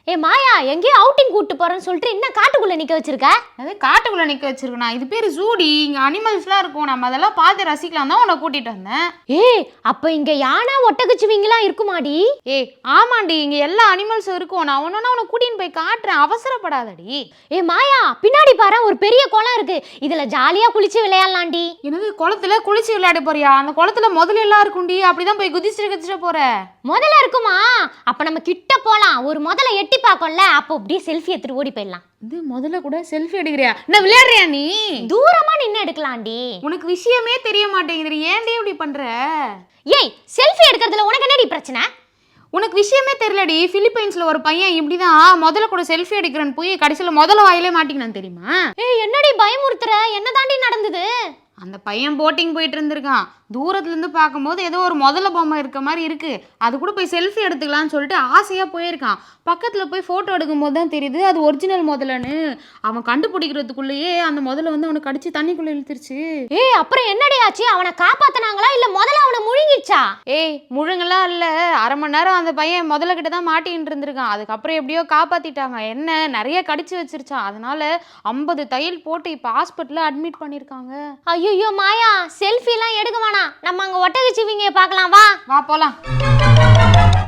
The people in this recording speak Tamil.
ஏ மாயா, எங்கேயோ அவுட்டிங் கூட்டு போறேன்னு சொல்லிட்டு என்ன காட்டுக்குள்ள நிக்க வச்சிருக்க? அது காட்டுக்குள்ள நிக்க வச்சிருக்கேன். இது பேர் ஜூடி. இங்க அனிமல்ஸ்லாம் இருக்கும், நம்ம அதெல்லாம் பார்த்து ரசிக்கலாம் தான் உன்னை கூட்டிட்டு வந்தேன். ஏய், அப்ப இங்க யானை ஒட்டகச்சிவிங்கலாம் இருக்குமாடி? ஏய் ஆமாண்டி, இங்க எல்லா அனிமல்ஸும் இருக்கும். நான் ஒன்னொன்னா உன்னை கூட்டின்னு போய் காட்டுறேன், அவசரப்படாதடி. ஏ மாயா, பின்னாடி பாரு, ஒரு பெரிய குளம் இருக்கு. இதுல ஜாலியா குளிச்சு விளையாடலாம்டி. என்னது, குளத்துல குளிச்சு விளையாட போறியா? அந்த குளத்துல முதல்ல எல்லாம் இருக்கும்டி, அப்படிதான் போய் குதிச்சுட்டு போற. முதல்ல இருக்குமா? அப்ப நம்ம கிட்ட போலாம். ஒரு முதல்ல எட்டி பார்க்கல, அப்போ அப்படியே செல்ஃபி எடுத்துட்டு ஓடி போயிடலாம். இது முதல்ல கூட செல்ஃபி எடுக்கிறியா? என்ன விளையாடுறியா நீ? தூரமா நின்று எடுக்கலாம்டி. உனக்கு விஷயமே தெரிய மாட்டேங்குது, ஏன்டி இப்படி பண்ற? ஏய், செல்ஃபி எடுக்கிறதுல உனக்கு என்னடி பிரச்சனை? உனக்கு விஷயமே தெரியலடி. பிலிப்பைன்ஸ்ல ஒரு பையன் இப்படிதான் முதல்ல கூட செல்ஃபி எடுக்கிறேன்னு போய் கடைசியில முதல்ல வாயிலே மாட்டிக்கினான் தெரியுமா? ஏய், என்னடி பயமுறுத்துற? என்ன தாண்டி நடந்தது? அந்த பையன் போட்டிங் போயிட்டு இருந்திருக்கான். தூரத்துல இருந்து பார்க்கும்போது ஏதோ ஒரு முதல பொம்மை இருக்க மாதிரி இருக்கு, அது கூட போய் செல்ஃபி எடுத்துக்கலாம்னு சொல்லிட்டு ஆசையா போயிருக்கான். பக்கத்துல போய் போட்டோ எடுக்கும் போது தான் தெரியுது அது ஒரிஜினல் முதலன்னு. அவன் கண்டுபிடிக்கிறதுக்குள்ளேயே அந்த முதல்ல வந்து அவனை கடிச்சு தண்ணிக்குள்ள இழுத்துருச்சு. ஏய், அப்புறம் என்னடி ஆச்சு? அவனை காப்பாத்தினாங்களா இல்ல முதல்ல அவனை முழுங்கிடுச்சா? ஏய் முழுங்கெல்லாம் இல்ல, அரை மணி நேரம் அந்த பையன் முதல்ல கிட்ட தான் மாட்டின்னு இருந்திருக்கான். அதுக்கப்புறம் எப்படியோ காப்பாத்திட்டாங்க. என்ன நிறைய கடிச்சு வச்சிருச்சான், அதனால 50 தையல் போட்டு இப்ப ஹாஸ்பிட்டல்ல அட்மிட் பண்ணிருக்காங்க. ஐயோ மாயா, செல்ஃபி எல்லாம் எடுக்க வேணாம், நம்ம அங்க ஒட்டகச்சிவிங்க பார்க்கலாம், வா. வா போலாம்.